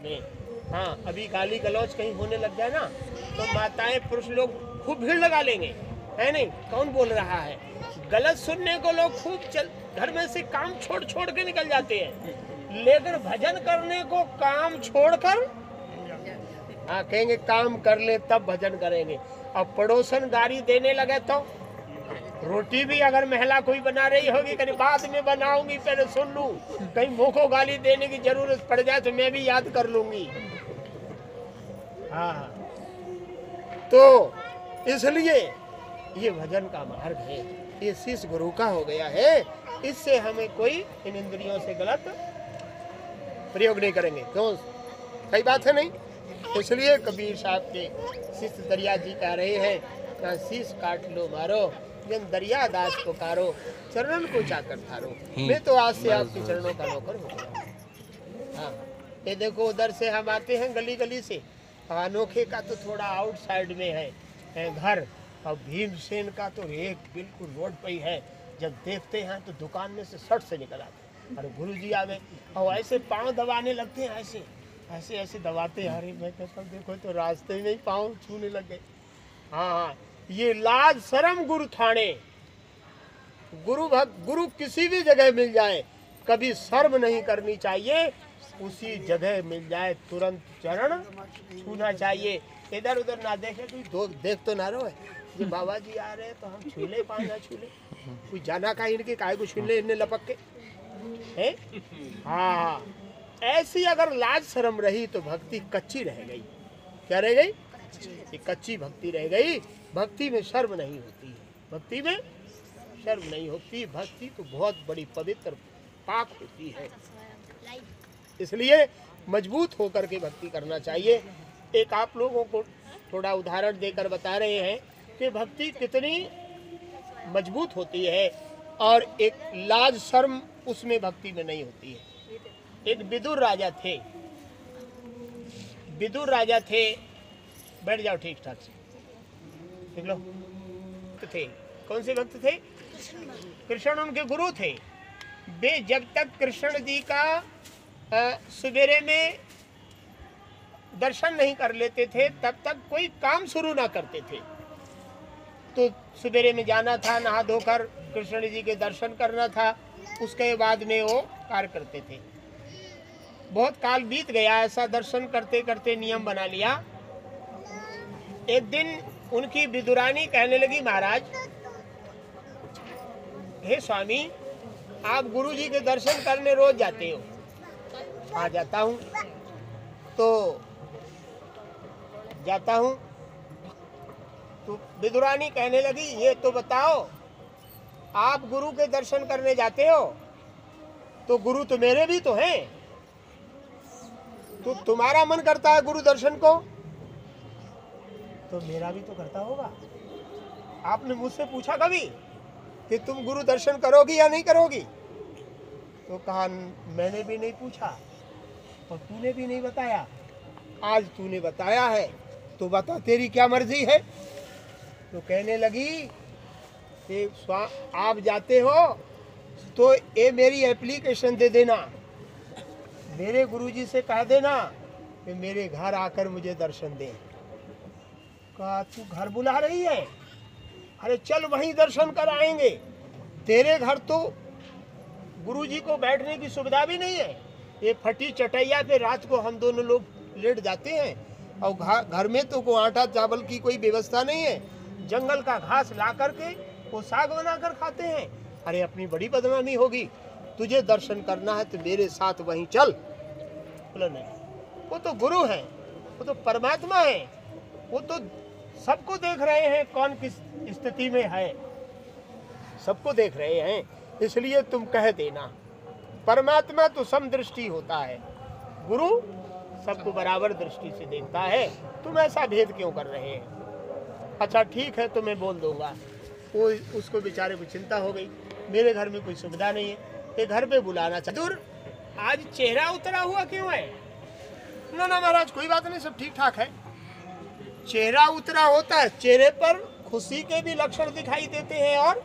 में। हाँ, अभी गाली गलौज कहीं होने लग जाए ना तो माताएं पुरुष लोग खूब भीड़ लगा लेंगे, है नहीं? कौन बोल रहा है? गलत सुनने को लोग खूब घर में से काम छोड़ छोड़ के निकल जाते हैं, लेकिन भजन करने को काम छोड़कर हाँ कहेंगे काम कर ले तब भजन करेंगे। अब पड़ोसन गाली देने लगे तो रोटी भी अगर महिला कोई बना रही होगी कहीं बाद में बनाऊंगी, पहले सुन लूं, कहीं मुंह को गाली देने की जरूरत पड़ जाए तो मैं भी याद कर लूंगी। हाँ, तो इसलिए ये भजन का मार्ग है, ये शिष्य गुरु का हो गया है, इससे हमें कोई इन इंद्रियों से गलत प्रयोग नहीं करेंगे। क्यों? सही बात है नहीं? इसलिए कबीर साहब के शिष्य दरिया जी कह रहे हैं, ना शीश काट लो मारो, जन दरिया दास पुकारो, चरणन को चाकर थारो। मैं तो आज से आपके चरणों का नौकर हो गया। हाँ, ये देखो उधर से हम आते हैं गली गली से, अनोखे का तो थोड़ा आउटसाइड में है घर, और भीमसेन का तो एक बिल्कुल रोड पे ही है। जब देखते हैं तो दुकान में से सट से निकल आते, अरे गुरु जी आ गए, और ऐसे पाँव दबाने लगते हैं, ऐसे ऐसे ऐसे दबाते हैं। अरे मैं कहता हूँ देखो तो रास्ते में ही पाँव छूने लगे। हाँ, ये लाज शर्म गुरु थाने, गुरु किसी भी जगह मिल जाए कभी शर्म नहीं करनी चाहिए, उसी जगह मिल जाए तुरंत चरण छूना चाहिए। इधर उधर ना देखे, कोई देख तो ना रहो ये बाबा जी आ रहे हैं तो हम छू ले, पाँव ना छू ले, कोई जाना का इनके काय को छू ले, इन्हें लपक के है। हाँ, ऐसी अगर लाज शर्म रही तो भक्ति कच्ची रह गई। क्या रह गई? कच्ची भक्ति रह गई। भक्ति में शर्म नहीं होती है, भक्ति में शर्म नहीं होती। भक्ति तो बहुत बड़ी पवित्र पाक होती है, इसलिए मजबूत होकर के भक्ति करना चाहिए। एक आप लोगों को थोड़ा उदाहरण देकर बता रहे हैं कि भक्ति कितनी मजबूत होती है, और एक लाज शर्म उसमें भक्ति में नहीं होती है। एक विदुर राजा थे, विदुर राजा थे, बैठ जाओ ठीक ठाक से, देख लो थे। कौन से भक्त थे? कृष्ण उनके गुरु थे। वे जब तक कृष्ण जी का सवेरे में दर्शन नहीं कर लेते थे तब तक कोई काम शुरू ना करते थे। तो सवेरे में जाना था, नहा धोकर कृष्ण जी के दर्शन करना था, उसके बाद में वो कार्य करते थे। बहुत काल बीत गया, ऐसा दर्शन करते करते नियम बना लिया। एक दिन उनकी विदुरानी कहने लगी, महाराज, हे स्वामी, आप गुरु जी के दर्शन करने रोज जाते हो? हाँ, जाता हूँ। तो जाता हूँ। तो विदुरानी कहने लगी, ये तो बताओ, आप गुरु के दर्शन करने जाते हो तो गुरु तो मेरे भी तो हैं, तो तुम्हारा मन करता है गुरु दर्शन को, तो मेरा भी तो करता होगा। आपने मुझसे पूछा कभी कि तुम गुरु दर्शन करोगी या नहीं करोगी? तो कहा, मैंने भी नहीं पूछा और तूने भी नहीं बताया, आज तूने बताया है तो बता तेरी क्या मर्जी है। तो कहने लगी कि आप जाते हो तो ये मेरी एप्लीकेशन दे देना, मेरे गुरुजी से कह देना कि मेरे घर आकर मुझे दर्शन दे। कहा, तू घर बुला रही है? अरे चल वहीं दर्शन कराएंगे। तेरे घर तो गुरुजी को बैठने की सुविधा भी नहीं है, ये फटी चटैया पे रात को हम दोनों लोग लेट जाते हैं, और घर में तो को आटा चावल की कोई व्यवस्था नहीं है, जंगल का घास ला करके वो साग बना कर खाते हैं। अरे अपनी बड़ी बदनामी होगी, तुझे दर्शन करना है तो मेरे साथ वहीं चल। बोला नहीं, वो तो गुरु हैं, वो तो परमात्मा है, वो तो सबको देख रहे हैं कौन किस स्थिति में है, सबको देख रहे हैं, इसलिए तुम कह देना। परमात्मा तो समदृष्टि होता है, गुरु सबको बराबर दृष्टि से देखता है, तुम ऐसा भेद क्यों कर रहे हैं? अच्छा ठीक है, तो मैं बोल दूंगा। वो उसको बेचारे को चिंता हो गई, मेरे घर में कोई सुविधा नहीं है, ये घर पे बुलाना चाहिए। आज चेहरा उतरा हुआ क्यों है? ना ना महाराज, कोई बात नहीं, सब ठीक ठाक है। चेहरा उतरा होता है, चेहरे पर खुशी के भी लक्षण दिखाई देते हैं और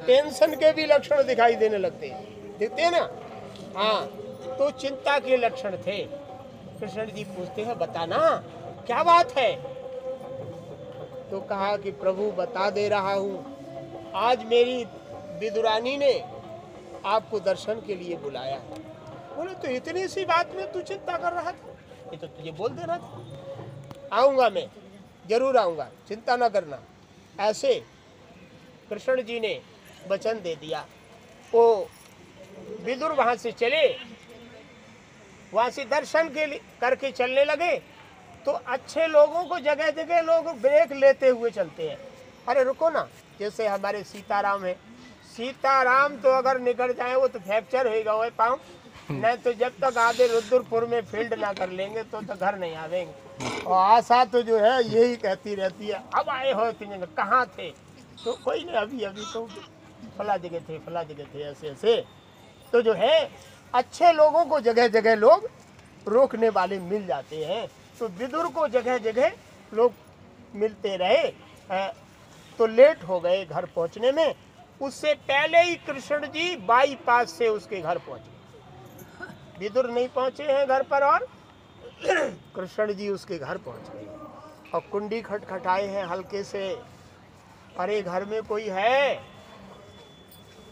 टेंशन के भी लक्षण दिखाई देने लगते हैं, देखते हैं ना। हाँ, तो चिंता के लक्षण थे, कृष्ण जी पूछते हैं बताना क्या बात है। तो कहा कि प्रभु बता दे रहा हूँ, आज मेरी विदुरानी ने आपको दर्शन के लिए बुलाया है। बोले तो इतनी सी बात में तू चिंता कर रहा था, ये तो तुझे बोल देना था। आऊंगा, मैं जरूर आऊंगा, चिंता ना करना। ऐसे कृष्ण जी ने वचन दे दिया। वो विदुर वहां से चले, वहां से दर्शन के लिए करके चलने लगे। तो अच्छे लोगों को जगह जगह लोग ब्रेक लेते हुए चलते हैं। अरे रुको ना, जैसे हमारे सीताराम है, सीताराम तो अगर निकल जाए वो तो फ्रैक्चर होगा वो पाँव, नहीं तो जब तक आधे रुद्रपुर में फील्ड ना कर लेंगे तो घर नहीं आवेंगे। और आशा तो जो है यही कहती रहती है, अब आए हो तुम, कहाँ थे? तो कोई नहीं, अभी अभी तो फला जगह थे, फला जगह थे, ऐसे ऐसे। तो जो है अच्छे लोगों को जगह जगह लोग रोकने वाले मिल जाते हैं। तो विदुर को जगह जगह लोग मिलते रहे। तो लेट हो गए घर पहुंचने में। उससे पहले ही कृष्ण जी बाईपास से उसके घर पहुंचे। विदुर नहीं पहुंचे हैं घर पर और कृष्ण जी उसके घर पहुंच गए और कुंडी खटखटाए हैं हल्के से। अरे घर में कोई है?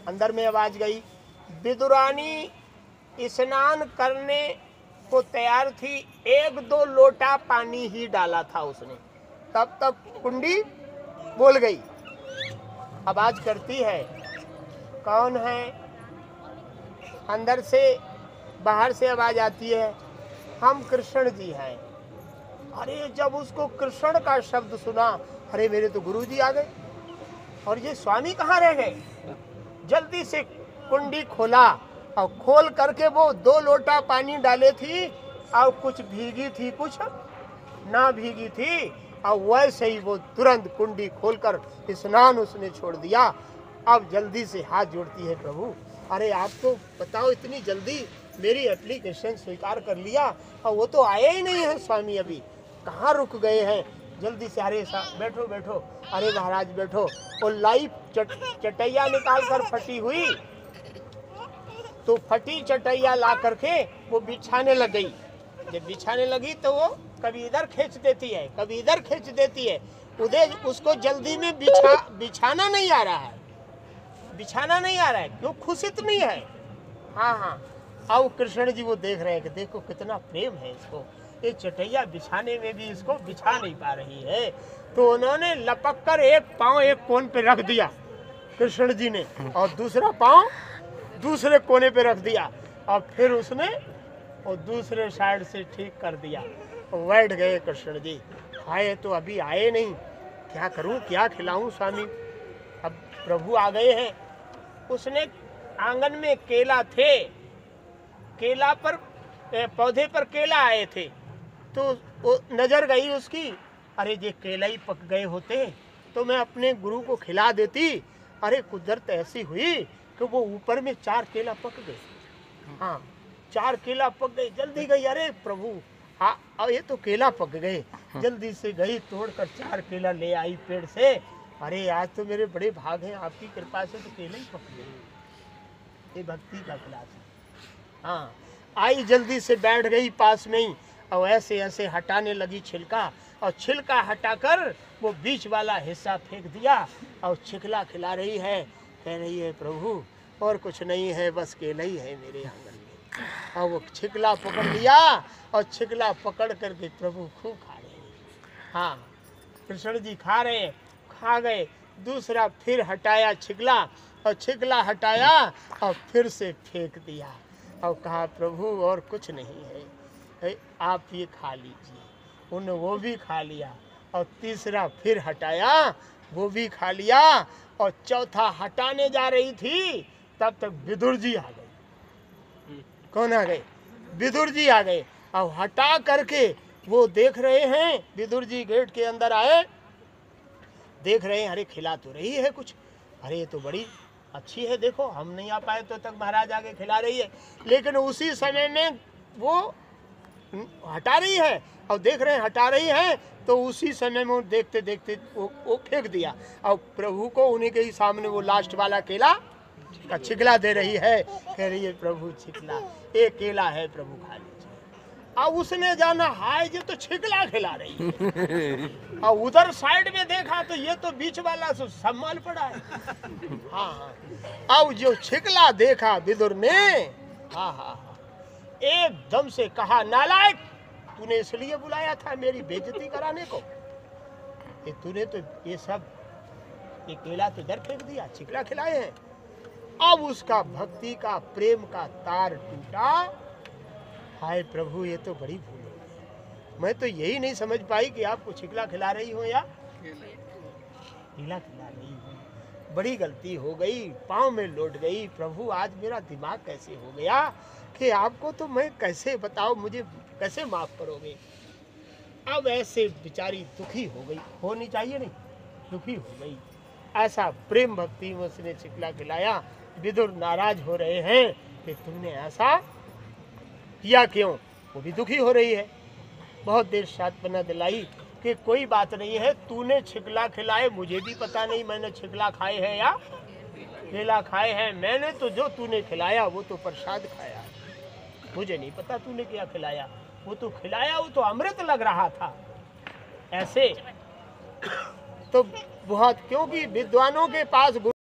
अंदर में आवाज गई। विदुरानी स्नान करने को तैयार थी, 1-2 लोटा पानी ही डाला था उसने, तब तक कुंडी बोल गई। आवाज करती है, कौन है? अंदर से बाहर से आवाज आती है, हम कृष्ण जी हैं। अरे जब उसको कृष्ण का शब्द सुना, अरे मेरे तो गुरु जी आ गए, और ये स्वामी कहाँ रह गए? जल्दी से कुंडी खोला और खोल करके वो 2 लोटा पानी डाले थी, और कुछ भीगी थी कुछ ना भीगी थी, और वैसे ही वो तुरंत कुंडी खोलकर स्नान उसने छोड़ दिया। अब जल्दी से हाथ जोड़ती है, प्रभु अरे आप तो बताओ इतनी जल्दी मेरी एप्लीकेशन स्वीकार कर लिया, और वो तो आए ही नहीं है स्वामी, अभी कहाँ रुक गए हैं? जल्दी से, अरे बैठो बैठो, अरे महाराज बैठो। और लाइफ चटैया निकाल कर फटी हुई, तो फटी चटैया ला करके वो बिछाने लग गई। जब बिछाने लगी तो वो कभी इधर खींच देती है, कभी इधर खींच देती है। उधर उसको जल्दी में बिछाना नहीं आ रहा है, बिछाना नहीं आ रहा है, क्यों? खुशित नहीं है। हाँ हाँ, अब कृष्ण जी वो देख रहे हैं कि देखो कितना प्रेम है इसको, एक चटैया बिछाने में भी इसको बिछा नहीं पा रही है। तो उन्होंने लपक कर एक पाँव एक कोन पे रख दिया कृष्ण जी ने, और दूसरा पाँव दूसरे कोने पे रख दिया, और फिर उसने और दूसरे साइड से ठीक कर दिया। बैठ गए कृष्ण जी। आए तो अभी आए नहीं, क्या करूं, क्या खिलाऊं स्वामी? अब प्रभु आ गए हैं। उसने आंगन में केला थे, केला पर पौधे पर केला आए थे, तो वो नजर गई उसकी, अरे ये केला ही पक गए होते तो मैं अपने गुरु को खिला देती। अरे कुदरत ऐसी हुई कि वो ऊपर में 4 केला पक गए। हाँ, 4 केला पक गए। जल्दी गई, अरे प्रभु हाँ अब ये तो केला पक गए। जल्दी से गई, तोड़कर 4 केला ले आई पेड़ से। अरे आज तो मेरे बड़े भाग हैं, आपकी कृपा से तो केले ही पक गए। ये भक्ति का क्लास है। हाँ, आई जल्दी से बैठ गई पास में ही, और ऐसे ऐसे हटाने लगी छिलका, और छिलका हटाकर वो बीच वाला हिस्सा फेंक दिया, और छिकला खिला रही है। कह रही है प्रभु और कुछ नहीं है, बस केला ही है मेरे आंगन में। और वो छिकला पकड़ लिया, और छिकला पकड़ करके प्रभु खूब खा रहे हैं। हाँ, कृष्ण जी खा रहे हैं, खा गए। दूसरा फिर हटाया छिकला, और छिकला हटाया और फिर से फेंक दिया, और कहा प्रभु और कुछ नहीं है, आप ये खा लीजिए। उन्होंने वो भी खा लिया, और तीसरा फिर हटाया, वो भी खा लिया, और चौथा हटाने जा रही थी, तब तक विदुर जी आ गए। कौन आ गए? विदुर जी आ गए, और हटा करके वो देख रहे हैं। विदुर जी गेट के अंदर आए, देख रहे हैं, अरे खिला तो रही है कुछ, अरे ये तो बड़ी अच्छी है, देखो हम नहीं आ पाए तो तक महाराज आगे खिला रही है। लेकिन उसी समय में वो हटा रही है, और देख रहे हैं हटा रही है, तो उसी समय में देखते देखते वो फेंक दिया, और प्रभु को उन्हीं के ही सामने वो लास्ट वाला केला का छिकला दे रही है। कह रही है प्रभु छिकला, एक केला है प्रभु खा लीजिए। अब उसने जाना हाय जी तो छिकला खिला रही और उधर साइड में देखा तो ये तो बीच वाला तो संभाल पड़ा है। हाँ अब जो छिकला देखा विदुर ने, हाँ एकदम से कहा नालायक, तूने इसलिए बुलाया था मेरी बेइज्जती कराने को? ये तूने तो ये सब ये केला तो इधर फेंक दिया, छिकला खिलाए हैं। अब उसका भक्ति का प्रेम का तार टूटा। हाय प्रभु ये तो बड़ी भूल हो गई, मैं तो यही नहीं समझ पाई कि आपको छिकला खिला रही हो या केला खिला रही हो। बड़ी गलती हो गई, पाँव में लौट गई। प्रभु आज मेरा दिमाग कैसे हो गया कि आपको तो मैं कैसे बताओ, मुझे कैसे माफ करोगे? अब ऐसे बेचारी दुखी हो गई, होनी चाहिए नहीं, दुखी हो गई। ऐसा प्रेम भक्ति में उसने छिकला खिलाया। विदुर नाराज हो रहे हैं कि तुमने ऐसा किया क्यों? वो भी दुखी हो रही है। बहुत देर सांत्वना दिलाई कि कोई बात नहीं है, तूने छिकला खिलाए, मुझे भी पता नहीं मैंने छिकला खाए हैं या केला खाए हैं। मैंने तो जो तूने खिलाया वो तो प्रसाद खाया, मुझे नहीं पता तूने क्या खिलाया। वो तो खिलाया वो तो अमृत लग रहा था। ऐसे तो बहुत, क्योंकि विद्वानों के पास